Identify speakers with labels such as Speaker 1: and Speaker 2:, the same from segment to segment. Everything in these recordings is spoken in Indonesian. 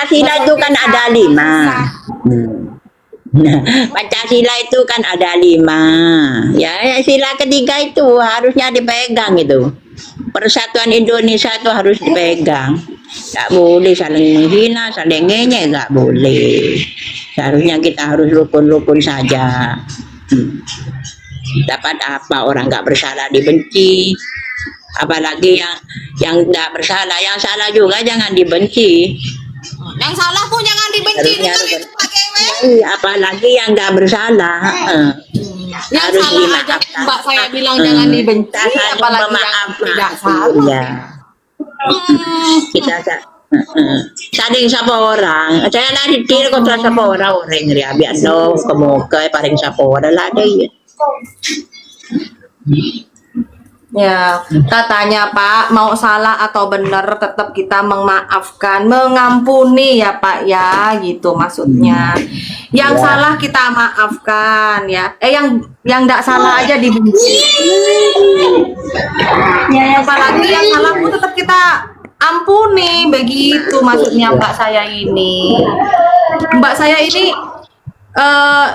Speaker 1: Pancasila itu kan ada 5. Pancasila itu kan ada 5. Ya, sila ketiga itu harusnya dipegang itu. Persatuan Indonesia itu harus dipegang. Nggak boleh saling menghina, saling ngenyek, nggak boleh. Seharusnya kita harus rukun-rukun saja. Dapat apa orang nggak bersalah dibenci, apalagi yang nggak bersalah, yang salah juga jangan dibenci.
Speaker 2: Yang salah pun jangan dibenci dengan itu Pak Kewe.
Speaker 1: Apalagi yang nggak bersalah.
Speaker 2: Yang
Speaker 1: harus
Speaker 2: salah aja
Speaker 1: dimaafkan.
Speaker 2: Mbak saya bilang jangan dibenci, apalagi yang tidak salah.
Speaker 1: Ya. Kita saling sapa orang. Saya lari dir kontra sapa orang ya biar no kemoga paling sapa orang lah deh.
Speaker 2: Ya, katanya Pak, mau salah atau benar tetap kita memaafkan, mengampuni ya Pak ya, gitu maksudnya. Yang salah kita maafkan ya. Yang enggak salah aja dibenci. Ya, apalagi yang salah pun tetap kita ampuni, begitu maksudnya Mbak saya ini. Mbak saya ini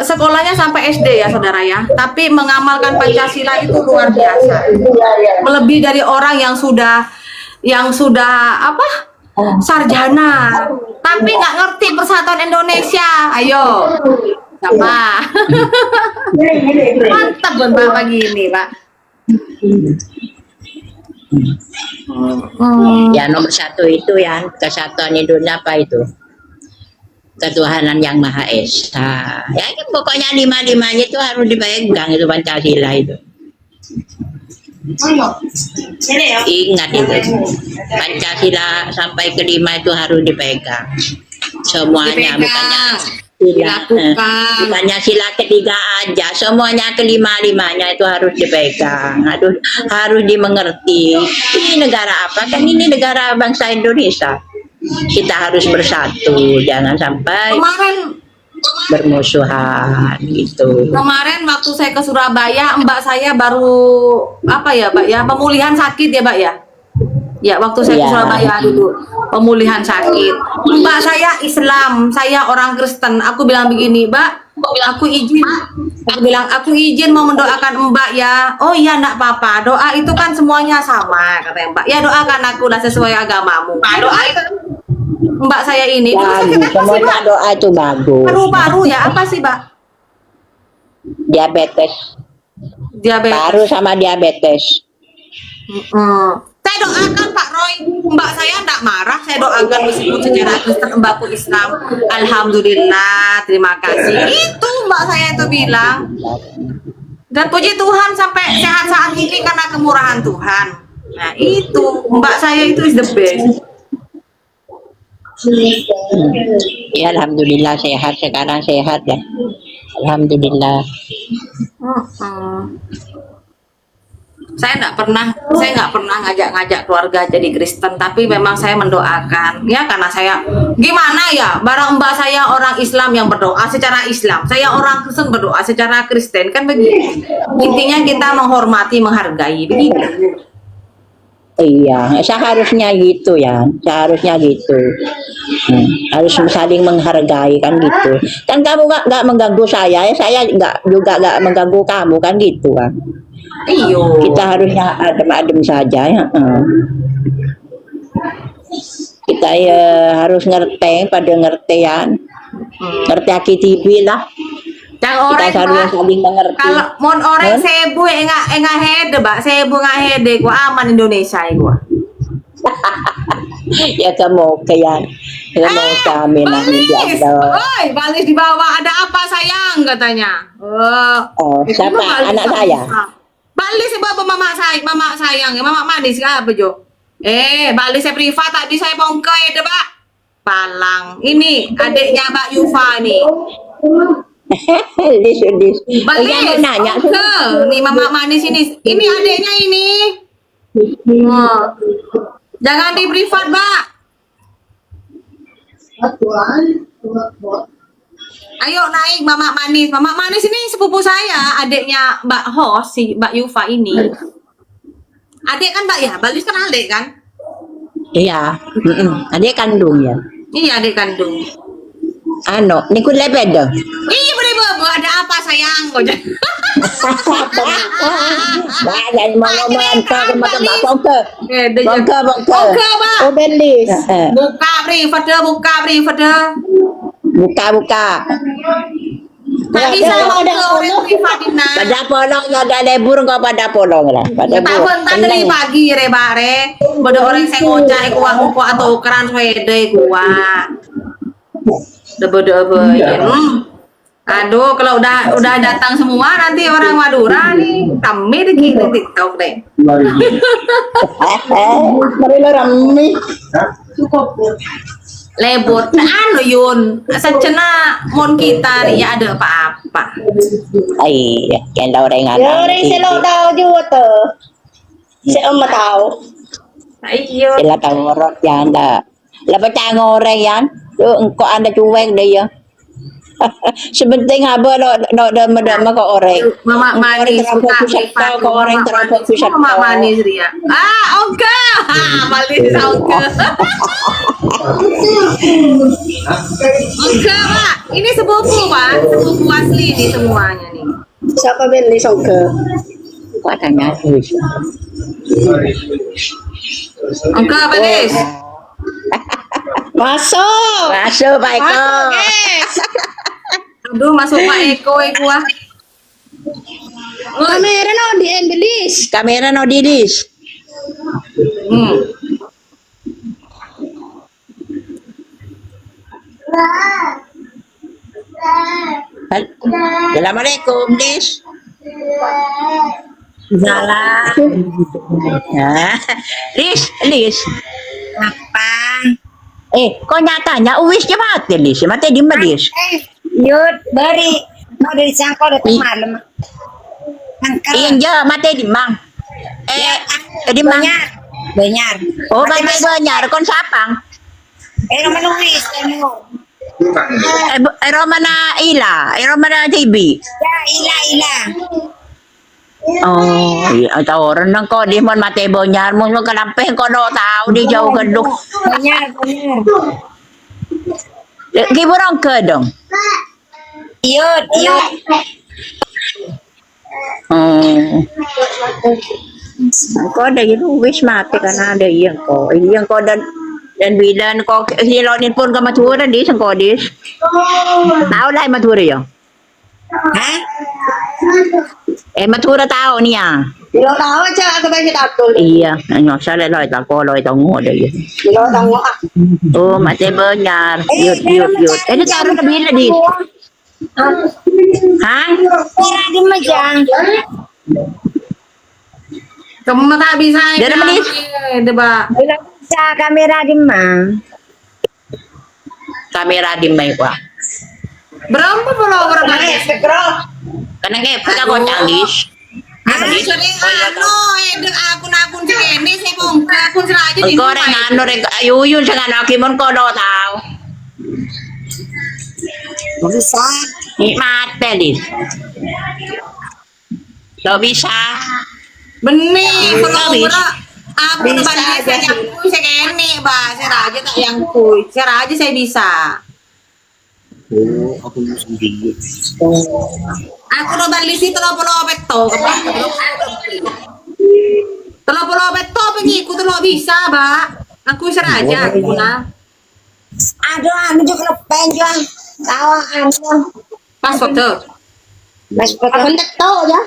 Speaker 2: sekolahnya sampai SD ya saudara ya, tapi mengamalkan Pancasila itu luar biasa, melebihi dari orang yang sudah apa sarjana, tapi nggak ngerti persatuan Indonesia. Ayo, siapa? Mantap buat Bapak gini Pak.
Speaker 1: Ya nomor 1 itu ya kesatuan Indonesia apa itu? Ketuhanan yang Maha Esa. Ya pokoknya 5-5-nya itu harus dipegang itu Pancasila itu. Ingat itu. Pancasila sampai ke 5 itu harus dipegang. Semuanya bukannya sila ketiga aja, semuanya ke 5-5-nya itu harus dipegang, harus dimengerti. Ini negara apa? Kan ini negara bangsa Indonesia. Kita harus bersatu, jangan sampai bermusuhan gitu.
Speaker 2: Kemarin waktu saya ke Surabaya, Mbak saya baru apa ya, Mbak ya, pemulihan sakit ya, Mbak ya. Ya, waktu saya ke Surabaya dulu, pemulihan sakit. Mbak saya Islam, saya orang Kristen. Aku bilang begini, Mbak, aku izin mau mendoakan Mbak ya. Oh iya, enggak apa-apa. Doa itu kan semuanya sama, katanya Mbak. Ya doakan aku lah sesuai agamamu. Doa itu Mbak saya ini
Speaker 1: semuanya doa itu bagus.
Speaker 2: Paru-paru ya, apa sih, Mbak?
Speaker 1: Diabetes. Paru sama diabetes.
Speaker 2: Saya doakan Pak Roy, Mbak saya enggak marah, saya doakan meskipun secara Kristen, Mbakku Islam. Alhamdulillah, terima kasih. Itu Mbak saya itu bilang. Dan puji Tuhan sampai sehat saat ini karena kemurahan Tuhan. Nah itu, Mbak saya itu is the best.
Speaker 1: Ya Alhamdulillah sehat, sekarang sehat ya. Alhamdulillah. Saya nggak pernah ngajak keluarga jadi Kristen, tapi memang saya mendoakan ya, karena saya gimana ya, barang Mbak saya orang Islam yang berdoa secara Islam, saya orang Kristen berdoa secara Kristen, kan begitu. Intinya kita menghormati, menghargai, begitu. Iya, seharusnya gitu ya, seharusnya gitu. Harus saling menghargai kan gitu. Kan kamu nggak mengganggu saya nggak mengganggu kamu kan gitu kan.
Speaker 2: Iyo.
Speaker 1: Kita harusnya adem-adem saja ya. Kita ya harus ngerti pada ngertian. Ngerti AKTV lah.
Speaker 2: Yang orang
Speaker 1: kita saling mengerti.
Speaker 2: Kalau mon orang sebu enggak hede, Mbak. Sebu enggak hede, gua aman Indonesia gua.
Speaker 1: Ya kamu kayak kami nanti
Speaker 2: Oi, balis di bawah, ada apa sayang katanya.
Speaker 1: Oh, siapa anak saya?
Speaker 2: Balis bawa mama sayang, mama manis apa Jo? Balis saya privat tadi saya bongkai deh, Pak. Palang. Ini adiknya Mbak Yufa nih.
Speaker 1: Dis.
Speaker 2: Balis.
Speaker 1: Nanya
Speaker 2: nih mama manis ini. Ini adiknya ini. Jangan di privat, Mbak. Ayo naik Mama Manis. Mama Manis ini sepupu saya, adiknya Mbak Hos, si Mbak Yufa ini. Adik kan Mbak ya? Balis kan adik kan?
Speaker 1: Iya. Adik kandung ya. Iya adik kandung.
Speaker 3: Ano, ni kun leped dah.
Speaker 1: Iya boleh bobo, ada apa sayang?
Speaker 3: Nah, jadi mau mantap ke macam apa ke? Bangka.
Speaker 1: Oke, Pak.
Speaker 3: Oh, belis.
Speaker 1: Buka private.
Speaker 3: Buka.
Speaker 1: Tak bisa mau ke orang privat Dina.
Speaker 3: Pada polong ya ada lebur kau pada polong lah. Pada
Speaker 1: Tak bentar dari pagi re bare. Bada orang saya ngocak kuah atau keran swede kuah. Debe ya. Aduh, kalau udah datang semua nanti orang Madura nih, kami di TikTok deh.
Speaker 3: Mari lo rami.
Speaker 1: Lebur, anu Yun, secena mon kita nih ya ada apa-apa.
Speaker 3: Ay, kan lau dengan.
Speaker 4: Orang selalu tahu juga tuh. Saya tahu.
Speaker 1: Ayo.
Speaker 3: Sila tahu orang yang ada. Lepas tengok orang yang, engkau anda cuek dia ya. Sebenting apa lo dama ke orang.
Speaker 1: Mama manis buka
Speaker 3: ke orang terfokus
Speaker 1: Mama manis dia. Oke. Manis oke. Oke, Pak. Ini sepupu, Pak. Sepupu asli nih semuanya nih.
Speaker 4: Siapa beli songke?
Speaker 3: Kau tanya terus.
Speaker 1: Oke, manis.
Speaker 4: Masuk.
Speaker 3: Masuk Pak Eko.
Speaker 1: Aduh, masuk Pak Eko ah.
Speaker 4: Kamera no di English.
Speaker 3: Kamera no dilis. Assalamualaikum, Dis.
Speaker 4: Salah.
Speaker 3: Lis.
Speaker 4: Apa?
Speaker 3: Kau nyatanya uwis je mati, Lis. Mati di mana, Lis?
Speaker 4: Yud, beri. Mau dari sangkau datang malam. Angkat.
Speaker 3: Iyan je, mati di mang. Di mang.
Speaker 4: Benyar.
Speaker 3: Oh, mati banyak. Kon sapang.
Speaker 4: Naman Luis.
Speaker 3: Romana Ila. Romana TV.
Speaker 4: Ya, ila.
Speaker 3: Oh, iya, tahu orang nang kau di mana mati bonyar, mau kelampeh kau no tahu di jauh gedung.
Speaker 4: Benyar.
Speaker 3: Giburang ke dong.
Speaker 4: Yud.
Speaker 3: Kau ada itu wis mati karena ada yang kau dan bilan kau hilonin pun ke matura di sang kodis. Tahu lah matura ya.
Speaker 4: Hah?
Speaker 3: Matura tahu ni ya.
Speaker 4: Bilo tahu aja aku tanya tatul.
Speaker 3: Iya, nyo sale loy ta ko loy ta ngo de.
Speaker 4: Bilo tahu ah.
Speaker 3: Oh, mati benyar. Yut. Ini taruh ke bila di. Hah?
Speaker 4: Ora di majang.
Speaker 1: Kamu tak bisa
Speaker 3: Dari menit.
Speaker 1: Deba.
Speaker 4: Bilo bisa kamera di mana?
Speaker 3: Kamera di mai kwa.
Speaker 1: Berapa follower guys?
Speaker 3: Karena kayak kita kau canggis.
Speaker 1: Sering akun-akun si ini saya bongkar akun aja di
Speaker 3: Engkau orang anu rek ayuyun sangat nakimon kau do tahu.
Speaker 4: Bisa.
Speaker 3: Ni mate dis. Do bisa.
Speaker 1: Benih follower
Speaker 3: Bisa.
Speaker 1: aku terbalik saya yang kui saya ini bah saya raja tak yang kui saya raja saya bisa. Aku udah balik sih telo peto pengikut telo bisa bah aku bisa raja aku nah
Speaker 4: Aduh, anu juga lepen jual. Kawan
Speaker 1: pas foto
Speaker 4: Mas aku tak tahu ya.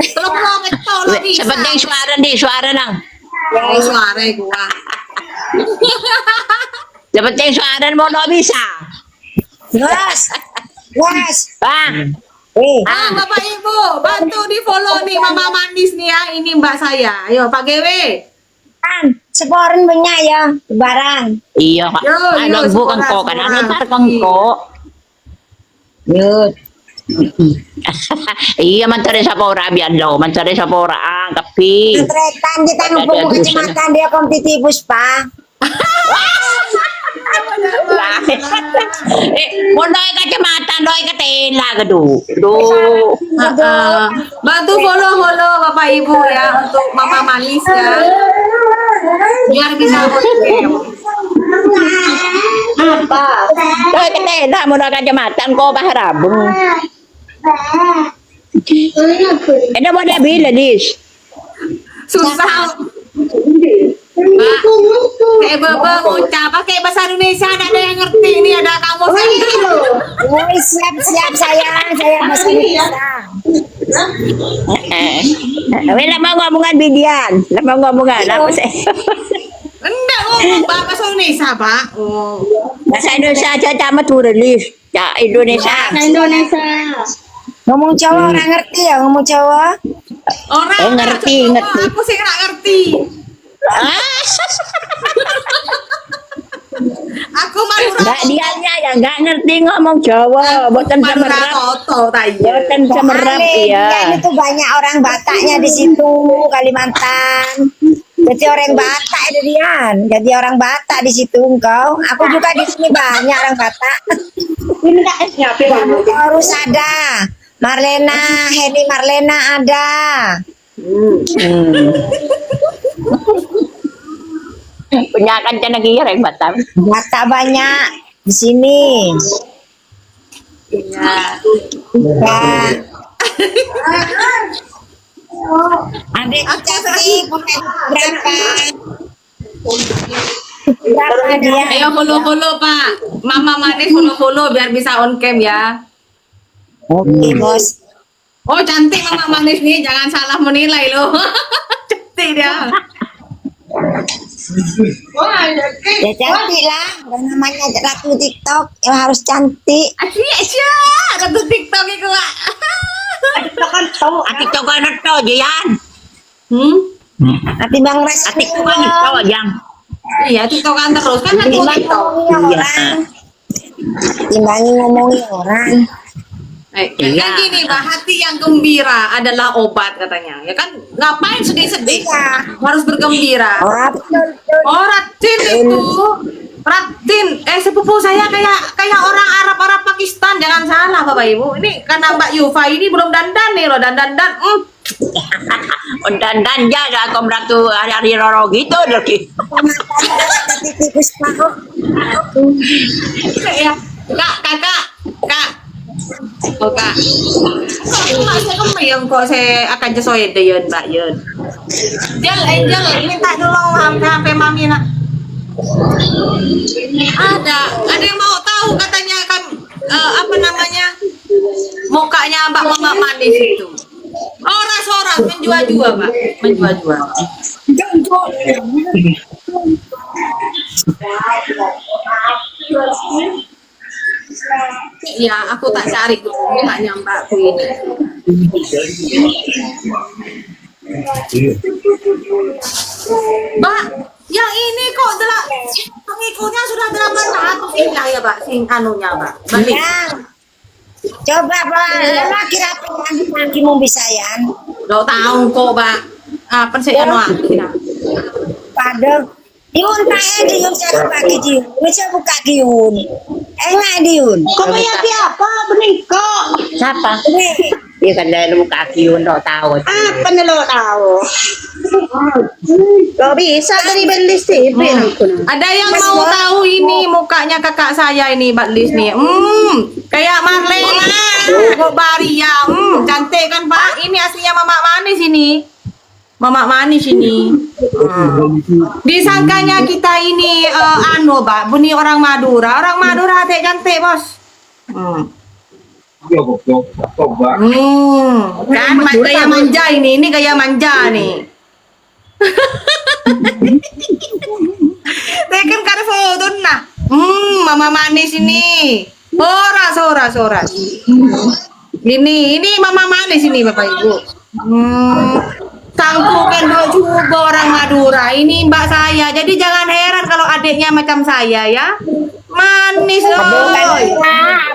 Speaker 1: telo peto lo bisa
Speaker 3: Sepenting suara nang.
Speaker 1: ya suara gua
Speaker 3: Sepenting suara mau do bisa.
Speaker 4: Was.
Speaker 3: Bang.
Speaker 1: Bapak Ibu bantu di follow nih Mama Manis nih ya ini mbak saya ayo Pak Gewe
Speaker 4: Kan, seporan punya ya, barang.
Speaker 3: Iya, Pak.
Speaker 1: Yo,
Speaker 3: Ano bukan
Speaker 1: suara,
Speaker 3: kok kan
Speaker 1: suara.
Speaker 3: ano tar kang ko.
Speaker 4: Yud.
Speaker 3: Iya man tare sa pora bian lo, man tare sa pora ang kapi.
Speaker 4: Tretan kita ngepung kecamatan dia kompetitibus pa.
Speaker 3: Mo noy kacamatan noy katela gadu. Do.
Speaker 1: bantu follow Bapak Ibu ya untuk Mama Manis ya biar bisa
Speaker 4: Apa?
Speaker 3: Tôi cái này là một cái kacamata ko paharabong. Ano mo na bila dis?
Speaker 2: Susah. Mbak, kayak bebe ngucap pakai bahasa Indonesia nggak ada yang ngerti ini ada kamu sendiri.
Speaker 4: Woi, siap sayang, saya masih bisa.
Speaker 3: Wala mo ngomongan bidian. Lama ngomongan apa sih?
Speaker 2: Enggak ngomong Pak bahasa Indonesia Pak. Oh.
Speaker 3: Bahasa Indonesia aja sama tulis. Ya Indonesia.
Speaker 4: Ngomong Jawa orang ngerti ya, ngomong Jawa.
Speaker 2: Orang
Speaker 3: ngerti,
Speaker 2: oh,
Speaker 3: ngerti.
Speaker 2: aku sih nggak ngerti. Aku Madura.
Speaker 3: Enggak dianya ya enggak ngerti ngomong Jawa. Boten
Speaker 2: Madura
Speaker 3: semerap.
Speaker 2: Toto tayo.
Speaker 3: Boten semerap
Speaker 4: Dia
Speaker 3: ya.
Speaker 4: itu banyak orang Bataknya di situ, Kalimantan. Jadi orang Batak itu Dian. Jadi orang Batak di situ engkau. Aku juga di sini banyak orang Batak. Harus ada. Marlena, Heni Marlena ada.
Speaker 3: Punya kan lagi ya yang Batam.
Speaker 4: Batak banyak di sini.
Speaker 2: Iya.
Speaker 4: Ya. Adik cantik, berapa? Berapa dia?
Speaker 2: Ayo follow Pak. Mama Manis follow biar bisa on cam ya.
Speaker 4: Oke, bos.
Speaker 2: Oh cantik Mama Manis nih, jangan salah menilai loh. Cantik dia.
Speaker 4: Ya cantik lah. Dan namanya Ratu TikTok, ya harus cantik.
Speaker 2: Asyik Ratu TikTok itu Pak.
Speaker 3: Atik to kan to Jian.
Speaker 4: Nanti Bang Res.
Speaker 3: Atik to kan to yang.
Speaker 2: Iya TikTokan terus kan aku
Speaker 4: Timbangi
Speaker 2: TikTok.
Speaker 4: ngomongin orang. Timbangi ngomongin orang.
Speaker 3: Iya.
Speaker 2: Kan gini Pak, hati yang gembira adalah obat katanya. Ya kan ngapain sedih-sedih?
Speaker 4: Iya.
Speaker 2: Harus bergembira.
Speaker 4: Oh, betul.
Speaker 2: Oh Ratin itu. Ratin, sepupu saya kayak orang Arab Pakistan, jangan salah Bapak Ibu. Ini karena Mbak Yufa ini belum dandan nih loh, dandan.
Speaker 3: Dan ya aku ratu hari roro gitu lagi.
Speaker 4: Tapi tikus tahu.
Speaker 2: Ya, kakak. Oh kak, kok masih kemayang kok saya akan sesuai deh yun Mbak Yun. Angel, minta tolong HP mami nak. Ada yang mau tahu katanya kan apa namanya mukanya Mbak Mama Manis itu. Orang menjua-jua Mbak, menjua-jua. Ya, aku tak cari tuh mukanya Mbakku ini. Mbak, yang ini kok pengikutnya sudah 800 indah ya Mbak, sing anunya Mbak. Balik.
Speaker 4: Yang. Coba Pak, laki laki mau bisa ya.
Speaker 2: Lo tahu kok Mbak. Apa sih anu akhirnya?
Speaker 4: Pada Diun tae Diun cari pagi Diun. Bisa buka Diun. Enggak Diun.
Speaker 3: Kamu yang siapa? Menikah. Siapa? Dia kan dari muka kiun lo tahu.
Speaker 4: Apa nih lo tahu?
Speaker 3: Lo bisa dari belis TV.
Speaker 2: Ada yang mau tahu ini mukanya kakak saya ini Mbak Lis nih. Kayak Marlena, kok Baria. Cantik kan Pak? Ini aslinya Mama Manis ini. Mama Manis ini. Disangkanya kita ini anu Mbak, bunyi orang Madura. Orang Madura cantik Bos. Kan gaya manja ini gaya manja nih. Tekan kare foto nah. Mama Manis ini. Ora. Ini Mama Manis ini Bapak Ibu. Tangkukan juga orang Madura. Ini mbak saya. Jadi jangan heran kalau adiknya macam saya ya. Manis loh.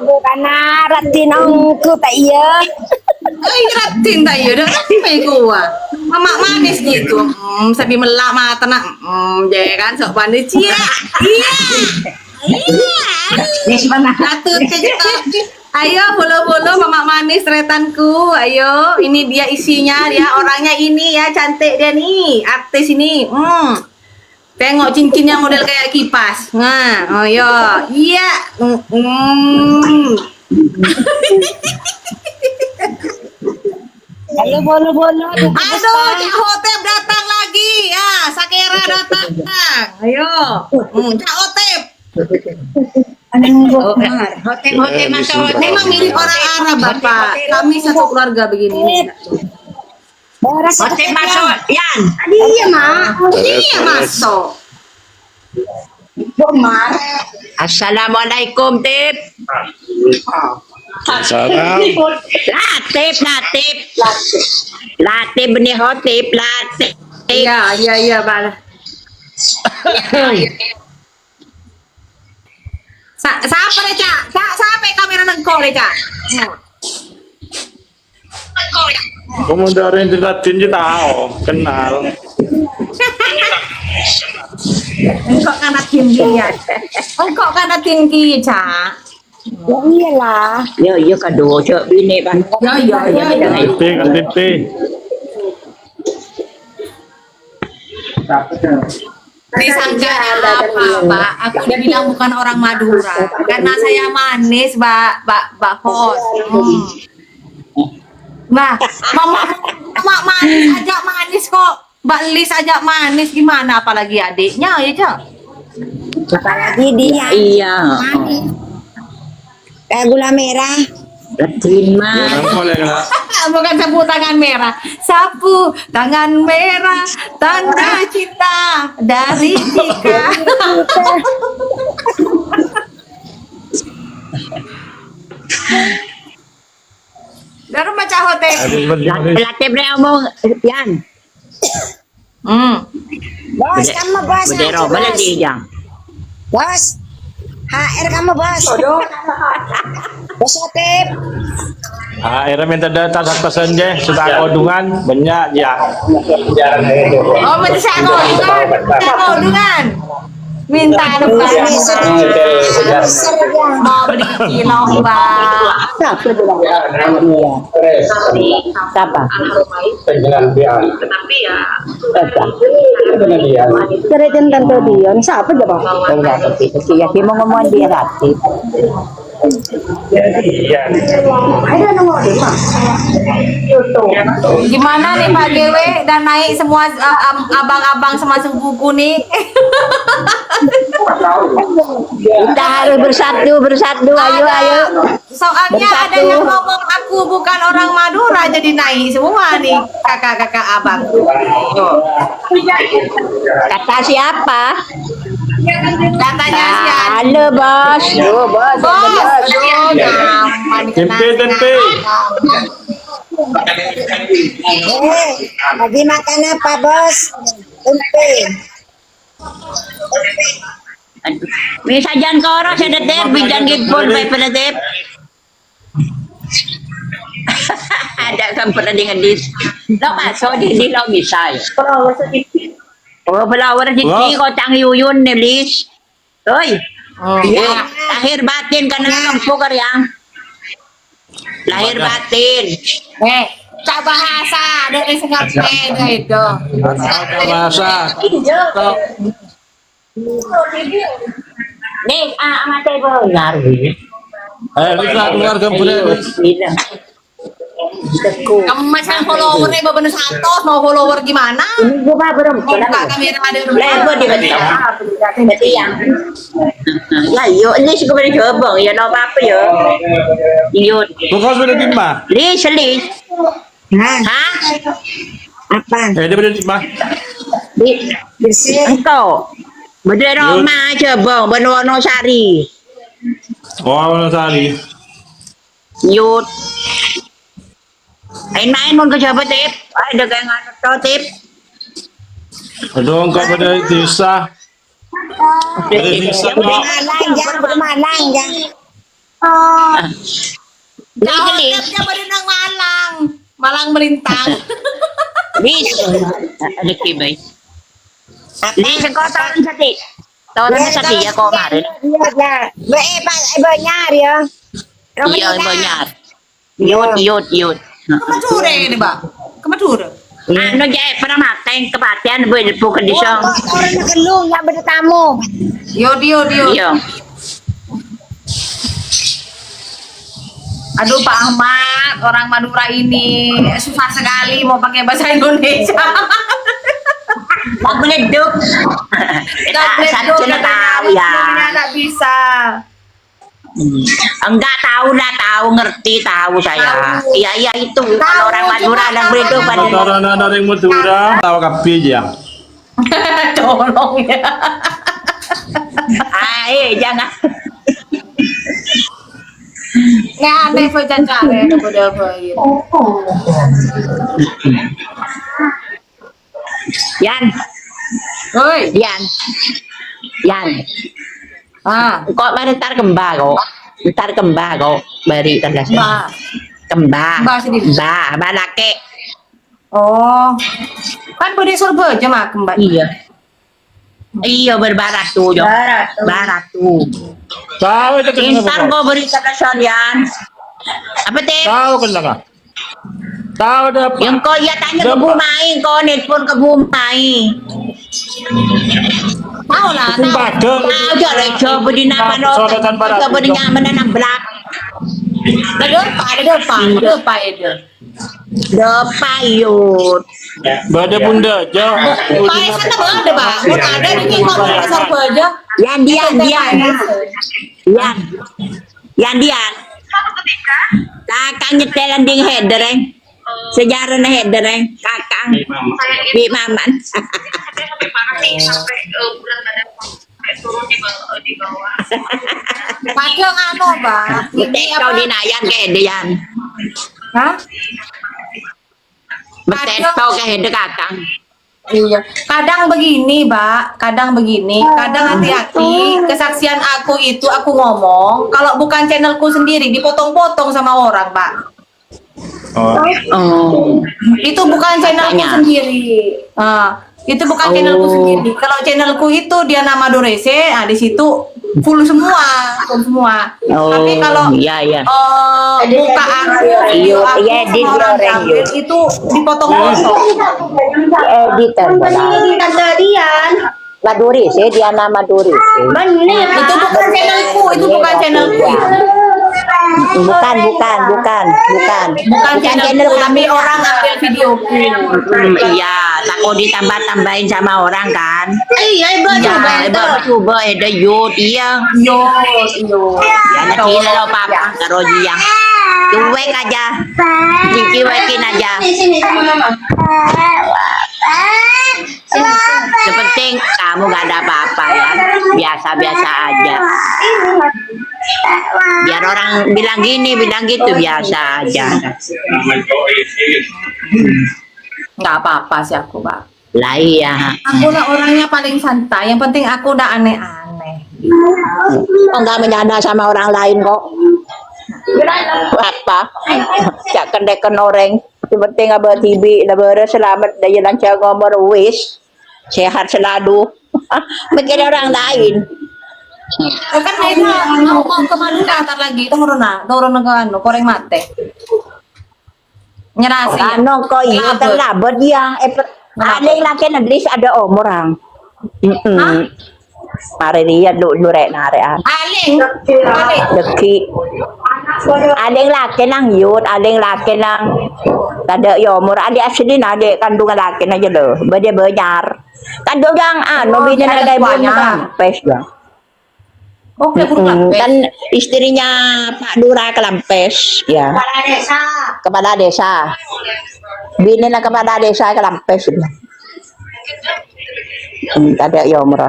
Speaker 4: Bukan Ratin ongku tak iya.
Speaker 2: Ratin tak iya. Udah ratin gua. Mama manis gitu. Sabi melak mata nak. Jadi kan sok manis. Iya. Satu cerita. Ayo follow Mama Manis retanku. Ayo, ini dia isinya ya. Orangnya ini ya, cantik dia nih. Artis ini. Tengok cincinnya model kayak kipas. Nah, oh yo, iya.
Speaker 4: Ayo bolo-bolo.
Speaker 2: Aduh, Cak Hotep datang lagi. Ya, Sakera datang. Ayo, Cak Hotep.
Speaker 4: Hotel masuk.
Speaker 2: Memang mirip orang Arab, Bapak. Kami satu keluarga begini nih.
Speaker 3: Hotel masuk, Yan.
Speaker 2: Iya, Mak. Iya, masuk.
Speaker 3: Assalamualaikum, Tip.
Speaker 5: Salam.
Speaker 3: Latip benih hotip, latip.
Speaker 2: Iya, Pak. Siapa deh, Cak? Cak, siapa kamera nengkol deh, Cak?
Speaker 5: Komodo yang dilatih dia tahu, kenal.
Speaker 2: Engkau karena tinggi ya. Engkau karena tinggi, Cak.
Speaker 4: Ya iyalah.
Speaker 3: Yo kedua cok bini bang.
Speaker 2: Ya.
Speaker 5: KTP.
Speaker 2: Disangka apa, Pak? Aku udah bilang bukan orang Madura. Karena saya manis, Mbak Hos. Mbak, Mama manis aja manis kok. Mbak Lis aja manis gimana apalagi adiknya ya, Cak?
Speaker 4: Apalagi dia.
Speaker 3: Iya.
Speaker 4: Kayak gula merah.
Speaker 3: Terima.
Speaker 5: Orang boleh lah.
Speaker 2: Bukan sapu tangan merah. Sapu tangan merah, tanda cinta dari Tika. Dari baca hotel.
Speaker 3: Latip dia ngomong, Yan.
Speaker 4: Bos, kamu bos.
Speaker 3: Bedero, balik di jang.
Speaker 4: Bos. HR kamu bos. Bos Otip.
Speaker 5: Akhirnya minta data pesan je, sudah kodungan banyak ya.
Speaker 2: Oh, minta saya kodungan. Minta lupa. Mau beli kilo, Mbak.
Speaker 3: Siapa?
Speaker 2: Tapi ya.
Speaker 3: Cerita tentang dia. Siapa dia bang? Ya, dia mau ngomong dia Latip.
Speaker 2: Gimana nih Pak GW dan naik semua abang-abang sama sepupu nih?
Speaker 3: Kita harus bersatu, ayo.
Speaker 2: Soalnya ada yang ngomong aku bukan orang Madura jadi naik semua nih kakak-kakak abang.
Speaker 3: Kata siapa?
Speaker 2: Katanya sih
Speaker 3: Halo bos.
Speaker 2: bos, nyaman
Speaker 5: Tempe.
Speaker 4: Lagi makan apa bos? Tempe.
Speaker 3: Bisa jangan koros ada tep, bijan gipun baik pada tep. Ada kan pernah dengan dis. Lo masuk di lo bisa. Oh, pelawar jadi kau tang yuyun nelis. Oi. Lahir batin kan lampu karyang. Lahir batin.
Speaker 2: Cak bahasa dari Singapura itu.
Speaker 5: Bahasa.
Speaker 3: Nih, amat tebo ngarwi.
Speaker 5: Kita keluarga budaya.
Speaker 2: Kamu macam follower nih bener satu mau follower gimana?
Speaker 3: Ini gua belum.
Speaker 2: Mau buka kamera ada
Speaker 3: Lepo di betul. Berarti yang. Ya, yuk ini sih kembali coba. Ya, no apa ya. Yuk.
Speaker 5: Bukan sudah timah.
Speaker 3: Lis.
Speaker 4: Hah?
Speaker 3: Hah?
Speaker 4: Apa?
Speaker 5: Dia pada timah.
Speaker 4: Bersih.
Speaker 3: Engkau. Bener Roma coba. Benono Sari.
Speaker 5: Oh, Sari.
Speaker 3: Yuk. Main-main pun ke Jawa Tip. Ada kayak nganu Tip.
Speaker 5: Aduh, engkau pada desa. Pada desa kok.
Speaker 4: Malang jangan bermalang jangan.
Speaker 3: Lis.
Speaker 2: Dia pada nang Malang melintang.
Speaker 3: Lis. Ada kibay. Lis, engkau tahun sati. Tahun sati ya kau kemarin.
Speaker 4: Iya, Pak, nyar ya.
Speaker 3: Iya, banyak. Yud.
Speaker 2: Ke Madura ini, Mbak. Ke Madura.
Speaker 3: Ano dyan, para matay kepatian, bukan di song.
Speaker 4: Orang na gelung, ya bener tamu.
Speaker 2: Yod.
Speaker 3: Iya.
Speaker 2: Aduh Pak Ahmad, orang Madura ini susah sekali mau pakai bahasa Indonesia.
Speaker 3: Magbeleduk. Satu na tahu ya.
Speaker 2: Nggak bisa.
Speaker 3: Enggak tahu lah, tahu ngerti, tahu saya. Iya itu. Kalau orang Madura dan beleduk pada.
Speaker 5: Motoran na ring Madura. Tawa kapi aja.
Speaker 2: Tolong ya.
Speaker 3: Jangan.
Speaker 2: Nggak aneh po cacare kepada apa gitu.
Speaker 3: Yan,
Speaker 2: Hoi.
Speaker 3: Yan. Kok mari tar kembang kok. Ntar kembang kok. Bari terdas.
Speaker 2: Mbak.
Speaker 3: Kembang.
Speaker 2: Mbak sendiri.
Speaker 3: Mbak laki.
Speaker 2: Oh. Kan boleh surga aja mak Mbak.
Speaker 3: Iya berbarat tuh, Jo. Barat tuh.
Speaker 5: Tahu itu
Speaker 3: Instan
Speaker 5: kenapa?
Speaker 3: kok beri sekalian. Apa teh?
Speaker 5: Tahu kenapa? Tahu dah.
Speaker 3: Yang kau ya tanya ke Bumai, kau nelpon ke Bumai.
Speaker 2: Tahu lah, tahu.
Speaker 5: Bagel.
Speaker 3: Tahu je lah, coba di nama
Speaker 5: Sorotan barat.
Speaker 3: coba di nyaman dan belak.
Speaker 2: Ada depan itu.
Speaker 3: Depan yut.
Speaker 5: Bada bunda Jo.
Speaker 2: Pakai sana ada Pak. Mau ada bikin kok surga aja.
Speaker 3: Yan dian. Kakak nyetelan ding header sejarah na header kakak di maman.
Speaker 2: Pakai anu Pak.
Speaker 3: Betek kau dinayan ke header.
Speaker 2: Hah?
Speaker 3: Betek kau ke header kakak.
Speaker 2: Iya. Kadang begini, Mbak. Kadang begini. Kadang hati-hati. Kesaksian aku itu aku ngomong. Kalau bukan channelku sendiri, dipotong-potong sama orang, Pak.
Speaker 3: Oh.
Speaker 2: Itu bukan channelku
Speaker 3: Makanya.
Speaker 2: sendiri. Itu bukan channelku sendiri. Kalau channelku itu dia nama Dorese, nah di situ full semua. Tapi kalau
Speaker 3: iya.
Speaker 2: buka aku, video aku
Speaker 3: Iya,
Speaker 2: sama
Speaker 3: di
Speaker 2: orang
Speaker 3: goreng,
Speaker 2: tampil itu dipotong-potong.
Speaker 3: Editor
Speaker 4: Tante Dian.
Speaker 3: Maduri sih dia nama Maduri sih.
Speaker 2: Itu bukan channelku, itu bukan channelku.
Speaker 3: Bukan.
Speaker 2: Bukan channelku, tapi orang ambil videoku.
Speaker 3: Iya, takut ditambah-tambahin sama orang kan.
Speaker 4: Iya,
Speaker 3: Coba ada yud iya.
Speaker 2: Yo.
Speaker 3: Ya nanti lo papa karo jiang. Cuek aja. Cuekin aja. Yang penting kamu gak ada apa-apa ya. Biasa-biasa aja. Biar orang bilang gini, bilang gitu biasa aja.
Speaker 2: Nggak apa-apa sih aku, Pak.
Speaker 3: Lah iya.
Speaker 2: Aku lah orangnya paling santai. Yang penting aku udah aneh-aneh.
Speaker 3: Kok nggak menyana sama orang lain kok? Apa? Cak kendeken orang. Yang penting abah tibi, abah selamat dan lancar ngomong wis. Sehat selalu. Mikir orang lain.
Speaker 2: Kan itu mau ke Madura ntar lagi. Turun ke anu, koreng mate. Nyerasi ya.
Speaker 3: Ano ko iya terlabot yang aling laki naglis ada orang. Mari dia lu rek nare ah.
Speaker 2: Aling.
Speaker 3: Deki. Aling laki nang yun, aling laki nang kada yo umur adik asli na adik kandungan laki na jelo. Bade benyar. Kandung yang ano bini na dai bunya pes ya.
Speaker 2: Oke, buruk
Speaker 3: Kan istrinya Pak Dura Kelampes ya. Kepala desa. Bini na kepala desa Kelampes. Ada ya umur.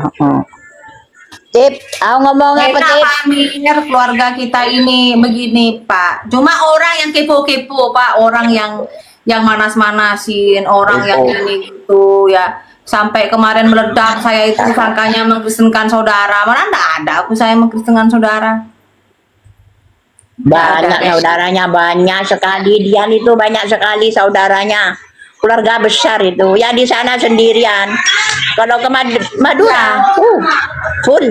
Speaker 3: Tip, aku ngomong apa
Speaker 2: Kita
Speaker 3: tip?
Speaker 2: pamir keluarga kita ini begini Pak. Cuma orang yang kepo-kepo Pak, orang yang manas-manasin, orang yang ini gitu ya. Sampai kemarin meledak saya itu sangkanya mengkristenkan saudara. Mana enggak ada aku saya mengkristenkan saudara.
Speaker 3: Banyak saudaranya, banyak sekali. Dian itu banyak sekali saudaranya. Keluarga besar itu. Ya di sana sendirian. Kalau ke Madura, full.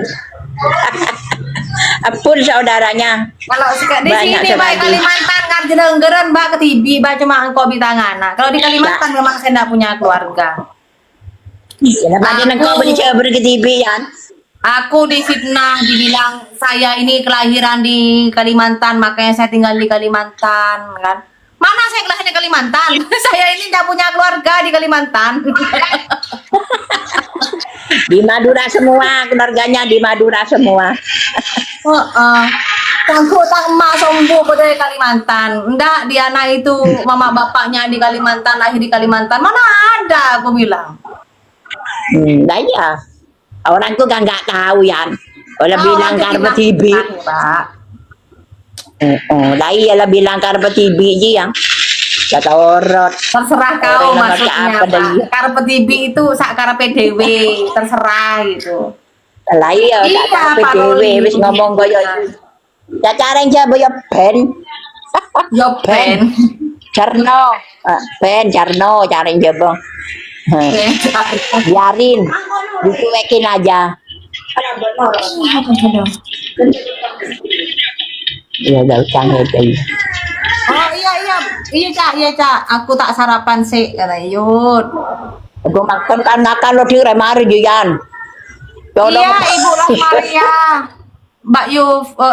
Speaker 3: Full saudaranya.
Speaker 2: Kalau di
Speaker 3: Banyak
Speaker 2: sini baik
Speaker 3: sekali.
Speaker 2: Kalimantan Mekar Jenenggeren Mbak ke Tibi, Mbak cuma engkau bitangan. Nah, kalau di Kalimantan memang saya enggak punya keluarga.
Speaker 3: Ya, macam engkau beli coba ke TV yan.
Speaker 2: Aku difitnah, dibilang saya ini kelahiran di Kalimantan, makanya saya tinggal di Kalimantan, kan? Mana saya kelahiran di Kalimantan? Saya ini nggak punya keluarga di Kalimantan.
Speaker 3: Di Madura semua, keluarganya di Madura semua.
Speaker 2: Tangku tang emak sombu pada Kalimantan. Enggak, Diana itu mama bapaknya di Kalimantan, lahir di Kalimantan. Mana ada, aku bilang.
Speaker 3: Nah iya. Orang tuh kan nggak tahu yan. Kalau bilang karena TV.
Speaker 2: Pak.
Speaker 3: Lah iya lah bilang karena TV yang kata orang.
Speaker 2: Terserah kau
Speaker 3: Orang
Speaker 2: maksudnya
Speaker 3: apa
Speaker 2: apa.
Speaker 3: dia?
Speaker 2: Karpe TV itu sak karpe dewe, terserah gitu.
Speaker 3: Lah iya,
Speaker 2: Iya,
Speaker 3: tak
Speaker 2: Pak
Speaker 3: tahu
Speaker 2: Roli.
Speaker 3: wis ngomong koyo cara aja boyo ben.
Speaker 2: Yo pen.
Speaker 3: Carno, ben Carno cara jebong. Biarin, dicuekin aja. Ya gak usah ngedeng.
Speaker 2: Oh iya cak, aku tak sarapan sih kata Yud.
Speaker 3: Aku makan kan lo di remari jian.
Speaker 2: Iya Ibu Rosmaria, Mbak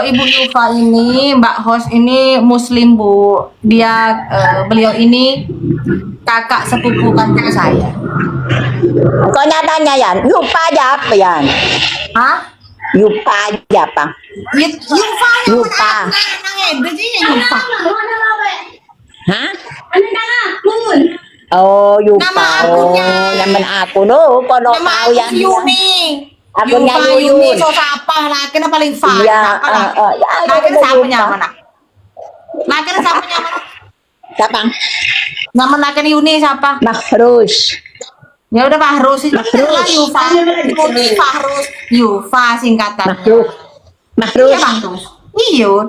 Speaker 2: Ibu Yufa ini, Mbak Hos ini Muslim Bu. Dia beliau ini kakak sepupu kandung saya.
Speaker 3: Kau nyatanya yan, lupa aja apa yan?
Speaker 2: Hah?
Speaker 3: Lupa aja apa?
Speaker 2: Yufa
Speaker 3: Yufa.
Speaker 2: Yufa.
Speaker 3: Hah? Oh, Yufa.
Speaker 2: Nama akunnya.
Speaker 3: Oh, nama aku no, kono
Speaker 2: Nama
Speaker 3: tahu yan.
Speaker 2: Yuni.
Speaker 3: Akunnya
Speaker 2: Yufa,
Speaker 3: Yuyun.
Speaker 2: Yuni, so siapa? Lakin paling fine.
Speaker 3: Iya,
Speaker 2: Lakin
Speaker 3: ada
Speaker 2: siapa
Speaker 3: Yufa.
Speaker 2: mana? Lakin siapa mana?
Speaker 3: Siapa?
Speaker 2: Nama lakin Yuni siapa?
Speaker 3: Mahrus.
Speaker 2: Ya udah Fahrus itu
Speaker 3: Mahrus.
Speaker 2: lah Yufa. Yuni Fahrus. Yufa singkatan.
Speaker 3: Mahrus. Mahrus.
Speaker 2: Iya Fahrus. Iyun.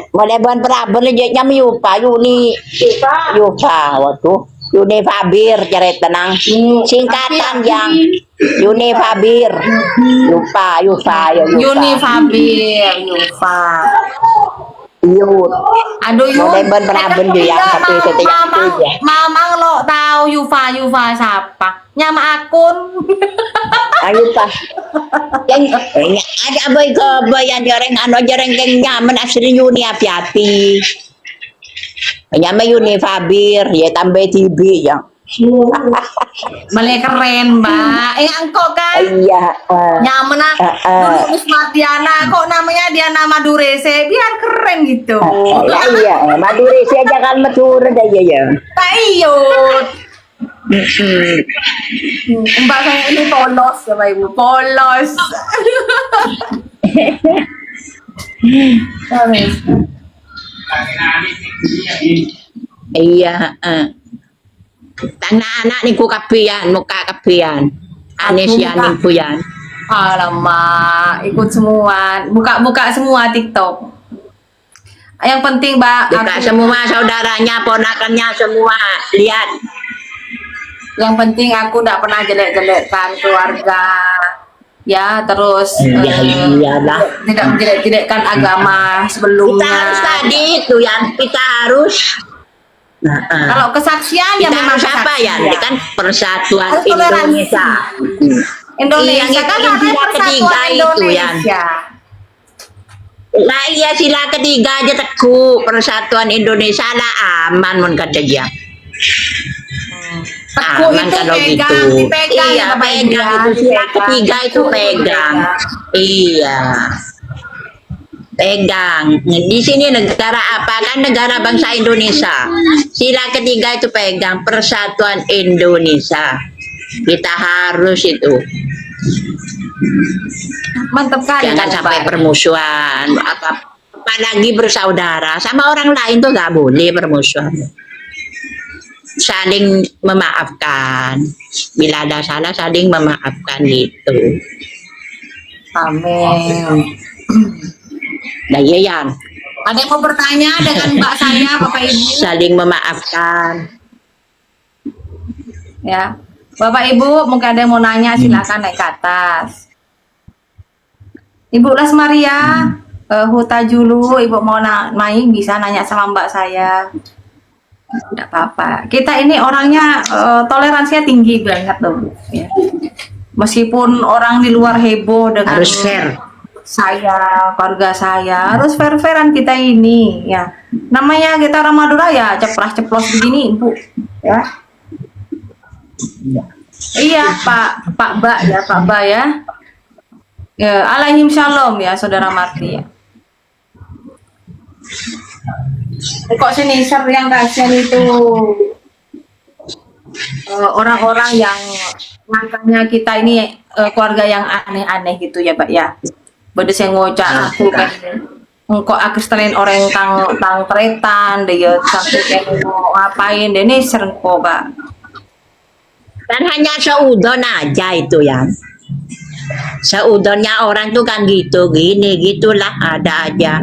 Speaker 3: Boleh buat perabot aja Yupa, Yuni. Yupa, waduh. Yuni Fabir, cari tenang. Singkatan yang Yuni Fabir. Yupa, Yupa, ya Yupa.
Speaker 2: Yuni Fabir. Yufa.
Speaker 3: Yun.
Speaker 2: Aduh Yun.
Speaker 3: Boleh buat perabot juga tapi setiap itu ya.
Speaker 2: Mamang lo tahu Yufa siapa? Nyama akun.
Speaker 3: Ayo pa. Yang ada boy ko boy yang jarang keng nyaman asli Yuni api-api. Nyaman Yuni Fabir ya tambah TV ya.
Speaker 2: Malah keren Mbak. Engkau kan
Speaker 3: Iya.
Speaker 2: nyaman dulu Miss Mardiana kok namanya Diana Madurese biar keren gitu.
Speaker 3: Iya, Madura sih aja kan Madura aja ya.
Speaker 2: Tak iyut. Mbak saya ini polos ya Mbak Ibu, polos.
Speaker 3: Iya, tanah anak ni ku kapian, muka kapian. Anis yan ni ku yan.
Speaker 2: Alamak, ikut semua, buka semua TikTok. Yang penting Mbak,
Speaker 3: Buka semua saudaranya, ponakannya semua lihat.
Speaker 2: yang penting aku tidak pernah jelek-jelekkan keluarga, ya terus
Speaker 3: Iyalah.
Speaker 2: tidak menjelek-jelekkan agama
Speaker 3: Kita
Speaker 2: sebelumnya.
Speaker 3: harus tadi itu yang kita harus.
Speaker 2: Kalau kesaksian ya
Speaker 3: Kita
Speaker 2: memang
Speaker 3: harus apa ya? Ini kan persatuan
Speaker 2: Harus toleransi.
Speaker 3: Indonesia.
Speaker 2: Indonesia
Speaker 3: Yang
Speaker 2: kan
Speaker 3: itu
Speaker 2: ada
Speaker 3: sila
Speaker 2: persatuan
Speaker 3: ketiga itu, Yan.
Speaker 2: Indonesia.
Speaker 3: Nah iya sila ketiga aja teguh persatuan Indonesia lah aman mon kata dia.
Speaker 2: Teguh
Speaker 3: Aman
Speaker 2: itu
Speaker 3: kalau
Speaker 2: pegang,
Speaker 3: gitu.
Speaker 2: dipegang
Speaker 3: Iya
Speaker 2: ya, Bapak Ibu,
Speaker 3: pegang
Speaker 2: ya,
Speaker 3: itu sila
Speaker 2: dipegang.
Speaker 3: ketiga itu
Speaker 2: Teguh
Speaker 3: pegang.
Speaker 2: dipegang.
Speaker 3: Iya. Pegang. Di sini negara apa kan negara bangsa Indonesia. Sila ketiga itu pegang persatuan Indonesia. Kita harus itu.
Speaker 2: Mantap kali
Speaker 3: Jangan
Speaker 2: Kak
Speaker 3: sampai
Speaker 2: Iqbal.
Speaker 3: permusuhan. Apalagi bersaudara sama orang lain tuh nggak boleh bermusuhan. Saling memaafkan. Bila ada salah saling memaafkan gitu.
Speaker 2: Amin.
Speaker 3: Nah iya Yan.
Speaker 2: Ada yang mau bertanya dengan Mbak saya, Bapak Ibu?
Speaker 3: Saling memaafkan.
Speaker 2: Ya, Bapak Ibu, mungkin ada yang mau nanya, silakan naik ke atas. Ibu Las Maria, Huta Julu, ibu mau main bisa nanya sama mbak saya. Tidak apa-apa. Kita ini orangnya toleransinya tinggi banget loh, Bu. Ya. Meskipun orang di luar heboh dengan
Speaker 3: Harus fair.
Speaker 2: saya, keluarga saya, harus fair-fairan kita ini, ya. Namanya kita orang Madura ya, ceplas-ceplos begini, Bu. Ya. Iya, Pak Ba ya, Pak Ba ya. Ya, alaihim shalom ya, Saudara Marti ya. Kok siniser yang kasihan itu orang-orang yang makanya kita ini keluarga yang aneh-aneh gitu ya, Pak ya. Bade saya ngocak aku kan engkau aku setelin orang tang tretan dia sampai mau ngapain deh ini sering kok, Pak.
Speaker 3: Kan hanya seudon aja itu ya. Seudonnya orang tuh kan gitu, gini, gitulah, ada aja.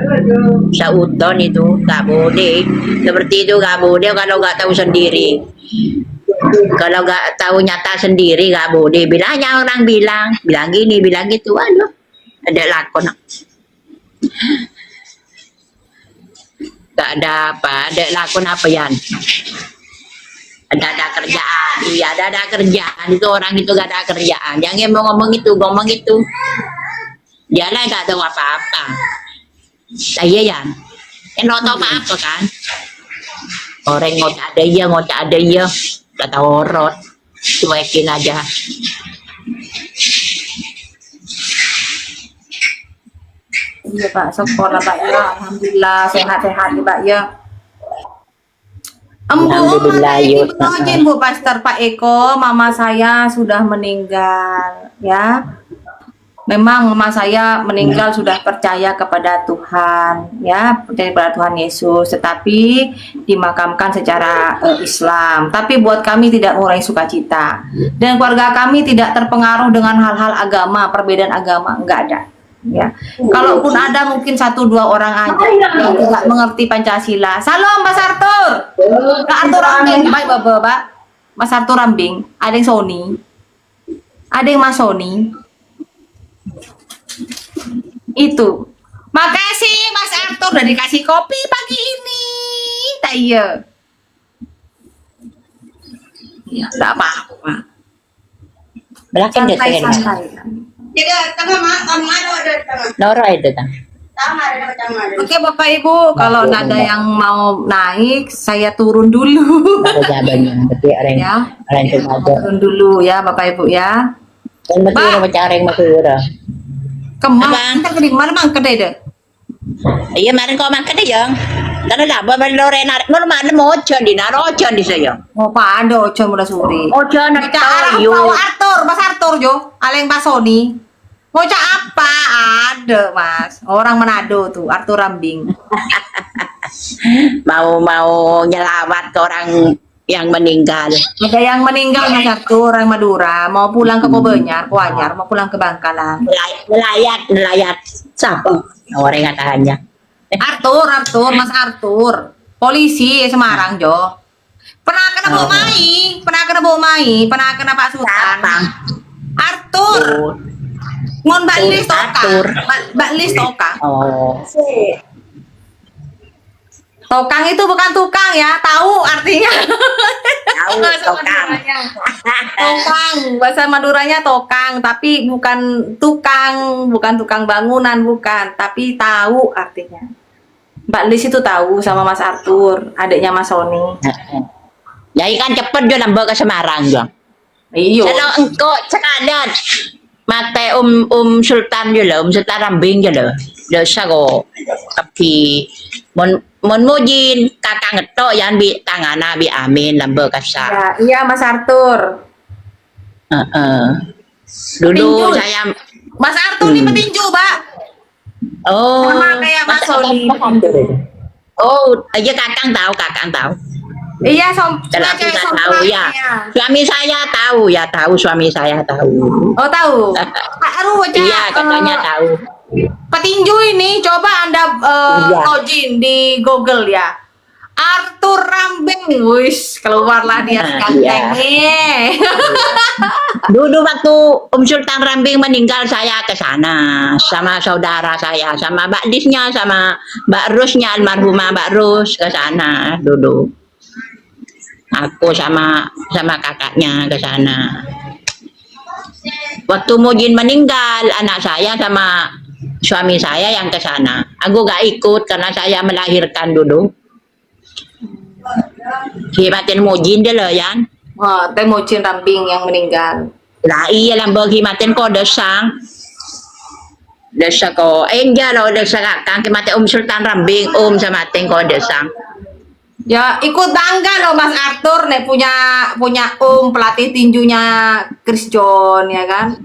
Speaker 3: Seudon itu, gak boleh. Seperti itu gak boleh kalau gak tahu sendiri. Kalau gak tahu nyata sendiri gak boleh. Bilangnya orang bilang gini, bilang gitu. Aduh, ada lakon. Gak ada apa, ada lakon apa yan? Ada kerjaan, iya ada kerjaan itu orang itu gak ada kerjaan. Yang mau ngomong itu, dia lah gak tahu apa-apa. Iya ya, no tahu apa-apa kan? Orang ngocak ada iya, gak tahu orot, cuekin aja.
Speaker 2: Iya Pak, syukur Pak ya, alhamdulillah sehat-sehat nih Pak ya.
Speaker 3: Alhamdulillah, yuk.
Speaker 2: Izin Bu Pastor Pak Eko, mama saya sudah meninggal ya. Memang mama saya meninggal sudah percaya kepada Tuhan ya, percaya kepada Tuhan Yesus, tetapi dimakamkan secara Islam. Tapi buat kami tidak mengurangi sukacita. Dan keluarga kami tidak terpengaruh dengan hal-hal agama, perbedaan agama, enggak ada. Ya, kalaupun ada mungkin 1-2 orang aja yang tidak mengerti Pancasila. Salam Mas Arthur. Kak Arthur Rambing, baik Bapak. Mas Arthur Rambing, ada yang Sony. Ada yang Mas Sony. Itu. Makasih Mas Arthur udah dikasih kopi pagi ini. Tak iya. Ya, enggak apa-apa.
Speaker 3: Belakang dia pengen.
Speaker 2: Santai-santai.
Speaker 3: Nora itu kan.
Speaker 2: Oke Bapak Ibu, kalau ada yang mau naik, saya turun dulu.
Speaker 3: Ada jawabannya, tapi
Speaker 2: Ya.
Speaker 3: orang cuma ada.
Speaker 2: Turun dulu ya Bapak Ibu ya.
Speaker 3: Dan mesti
Speaker 2: Pak.
Speaker 3: orang cara yang masuk udah.
Speaker 2: Kemang,
Speaker 3: Abang.
Speaker 2: kita kedai mana mang kedai deh?
Speaker 3: Iya, kemarin kau makan deh yang. Karena lah, bapak Lorena, normal mau di narojo di saya.
Speaker 2: Oh Pak ada ojo muda suri.
Speaker 3: Ojo nak
Speaker 2: Kita arah
Speaker 3: tahu.
Speaker 2: bawa Arthur, Mas Arthur jo, aleng Pak Sony. Ngocak apa? Ada Mas, orang Manado tuh, Arthur Rambing.
Speaker 3: Mau nyelawat ke orang yang meninggal.
Speaker 2: Ada yang meninggal Mas Arthur, orang Madura, mau pulang ke Kobenyar, Kuanyar, mau pulang ke Bangkalan.
Speaker 3: Melayat. Siapa? Orang katanya.
Speaker 2: Arthur, Mas Arthur, polisi Semarang Jo. Pernah kena bawa pernah kena Pak Sultan.
Speaker 3: Siapa?
Speaker 2: Arthur, ngon Mbak Lis
Speaker 3: Arthur.
Speaker 2: Mbak Lis Toka.
Speaker 3: Oh.
Speaker 2: Tokang itu bukan tukang ya, tahu artinya.
Speaker 3: Tahu
Speaker 2: Bahasa
Speaker 3: tokang.
Speaker 2: Maduranya. Tokang, bahasa Maduranya tokang, tapi bukan tukang bangunan, bukan, tapi tahu artinya. Mbak Lis itu tahu sama Mas Arthur, adiknya Mas Sony.
Speaker 3: Jadi kan cepet dia nambah ke Semarang juga.
Speaker 2: Iyo.
Speaker 3: Kalau engkau sekadar mate Sultan juga, Sultan Rambing juga. Dosa kok. Tapi mon mujin kakak ngetok yang bi tangana bi amin nambah kasa.
Speaker 2: Ya, iya Mas Arthur.
Speaker 3: Dulu
Speaker 2: Petinju.
Speaker 3: saya
Speaker 2: Mas Arthur ini petinju, Pak.
Speaker 3: oh
Speaker 2: Sama kayak Mas Sony.
Speaker 3: Oh, aja kakang tahu.
Speaker 2: Iya,
Speaker 3: Kalau aku nggak tahu ya. Suami saya tahu.
Speaker 2: Oh, tahu. Aduh,
Speaker 3: Iya, katanya tahu.
Speaker 2: petinju ini coba Anda
Speaker 3: Iya.
Speaker 2: login di Google ya. Arthur Rambing, wis keluarlah dia
Speaker 3: Nah, iya.
Speaker 2: ganteng nih.
Speaker 3: Dulu waktu Sultan Rambing meninggal saya ke sana sama saudara saya, sama Mbak Disnya, sama Mbak Rusnya, almarhumah Mbak Rus ke sana dulu. Aku sama kakaknya ke sana. Waktu Mujin meninggal, anak saya sama suami saya yang ke sana. Aku gak ikut karena saya melahirkan dulu. Himatin Mujin dia loh, Yan.
Speaker 2: Wah, Teh Mocin Rambing yang meninggal.
Speaker 3: Lah iya lang himatin ko desang. Desa ko. Enggak loh desa kakang kimate Sultan Rambing sa mating ko desang.
Speaker 2: Ya ikut bangga loh Mas Arthur nih punya pelatih tinjunya Chris John ya kan.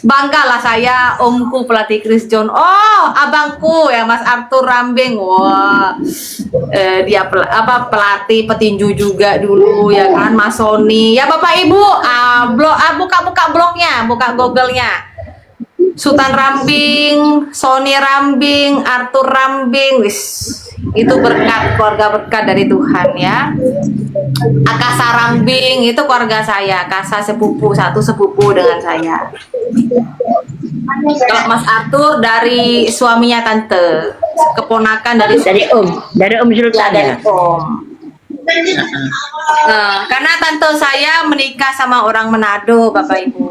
Speaker 2: Banggalah saya omku pelatih Chris John. Oh abangku ya Mas Arthur Rambing. Wah dia pelatih petinju juga dulu ya kan Mas Sony. Ya Bapak Ibu buka blognya, buka Google-nya. Sultan Rambing, Sony Rambing, Arthur Rambing, wis itu berkat keluarga berkat dari Tuhan ya. Akasa Rambing itu keluarga saya, Akasa satu sepupu dengan saya. Kalau Mas Arthur dari suaminya tante, keponakan dari
Speaker 3: Dari Sultan
Speaker 2: dari
Speaker 3: ya.
Speaker 2: Om. Karena tante saya menikah sama orang Manado, Bapak Ibu.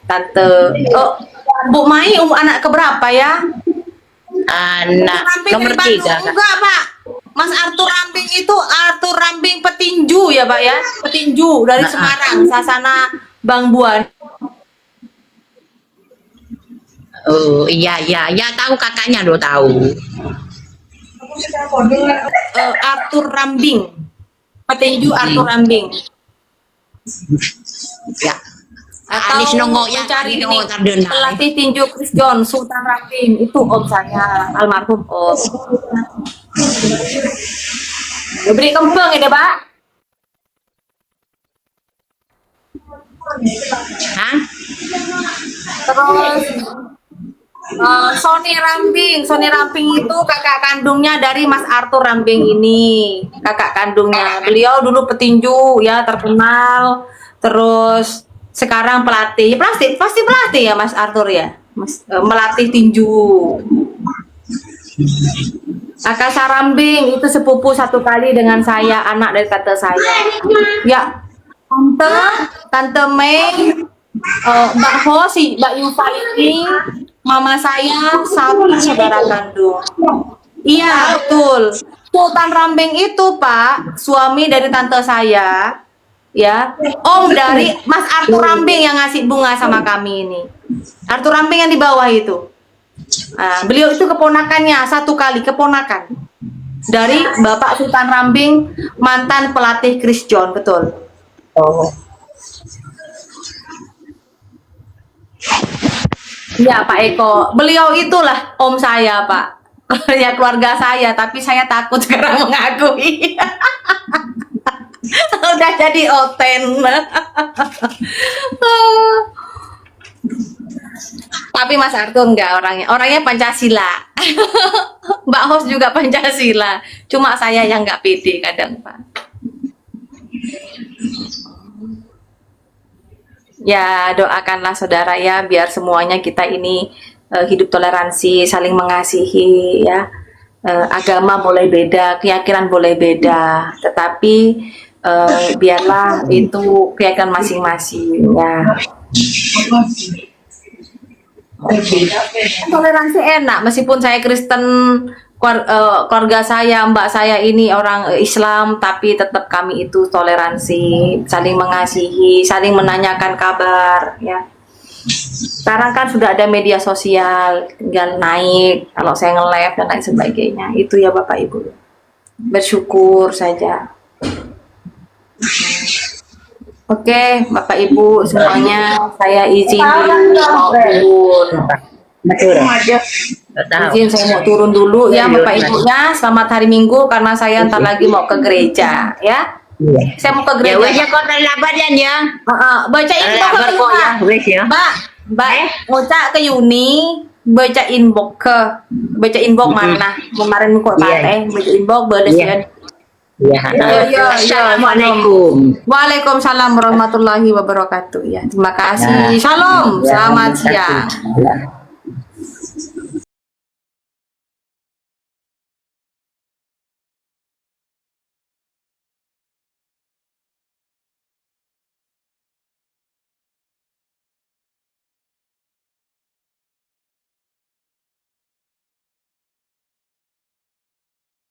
Speaker 2: Tante, Bu Mai anak keberapa ya?
Speaker 3: Anak
Speaker 2: Rambing
Speaker 3: nomor
Speaker 2: dari
Speaker 3: 3.
Speaker 2: Bandung enggak, Pak? Mas Arthur Rambing itu Arthur Rambing petinju ya, Pak ya? Petinju dari Semarang, Sasana Bang Buan.
Speaker 3: Oh iya tahu kakaknya lo tahu.
Speaker 2: Arthur Rambing. Petinju Arthur Rambing.
Speaker 3: Ya.
Speaker 2: Atau
Speaker 3: Alis nongok ya,
Speaker 2: mencari
Speaker 3: alis
Speaker 2: ini
Speaker 3: nongok terdengar.
Speaker 2: pelatih tinju Chris John, Sultan Rambing itu om saya, almarhum om. Beri kembang ini Pak.
Speaker 3: Hah?
Speaker 2: Terus Sony Rambing itu kakak kandungnya dari Mas Arthur Rambing ini, kakak kandungnya. Beliau dulu petinju ya terkenal, terus sekarang pelatih, pasti pelatih ya Mas Arthur ya, melatih tinju. Akasa Rambing itu sepupu satu kali dengan saya, anak dari tante saya. Ya, tante Mei, Mbak Ho, Mbak Yufa ini, mama saya satu saudara kandung. Iya betul. Sultan Rambing itu Pak, suami dari tante saya. Ya, om dari Mas Arthur Rambing yang ngasih bunga sama kami ini. Arthur Rambing yang di bawah itu. Nah, beliau itu keponakannya, satu kali keponakan dari Bapak Sultan Rambing, mantan pelatih Chris John, betul.
Speaker 3: Oh.
Speaker 2: Ya Pak Eko, beliau itulah om saya Pak. Ya keluarga saya, tapi saya takut sekarang mengakui. Udah jadi oten. Tapi Mas Arthur enggak orangnya Pancasila. Mbak Hos juga Pancasila. Cuma saya yang enggak pede kadang Pak. Ya doakanlah saudara ya biar semuanya kita ini hidup toleransi, saling mengasihi ya. Agama boleh beda, keyakinan boleh beda, tetapi biarlah itu keyakinan masing-masing ya. Toleransi enak meskipun saya Kristen, keluarga saya, mbak saya ini orang Islam, tapi tetap kami itu toleransi, saling mengasihi, saling menanyakan kabar ya. Sekarang kan sudah ada media sosial, tinggal naik kalau saya nge-live dan lain sebagainya. Itu ya Bapak Ibu, bersyukur saja. Oke, Bapak Ibu semuanya, saya izin dulu mau turun. Izin saya mau turun dulu ya Bapak Ibunya. Selamat hari Minggu karena saya ntar lagi mau ke gereja ya. Saya mau ke
Speaker 3: Ya
Speaker 2: gereja.
Speaker 3: wes ya kau terlambat ya.
Speaker 2: Bacain inbox ke
Speaker 3: kok ya wes ya.
Speaker 2: Mbak, ngocak ke Yuni, baca inbox mana? Kemarin kok
Speaker 3: Iya.
Speaker 2: baca inbox balas
Speaker 3: Iya.
Speaker 2: ya.
Speaker 3: Ya. Assalamualaikum.
Speaker 2: Waalaikumsalam warahmatullahi wabarakatuh. Ya, terima kasih. Shalom. Selamat siang.
Speaker 3: Ya.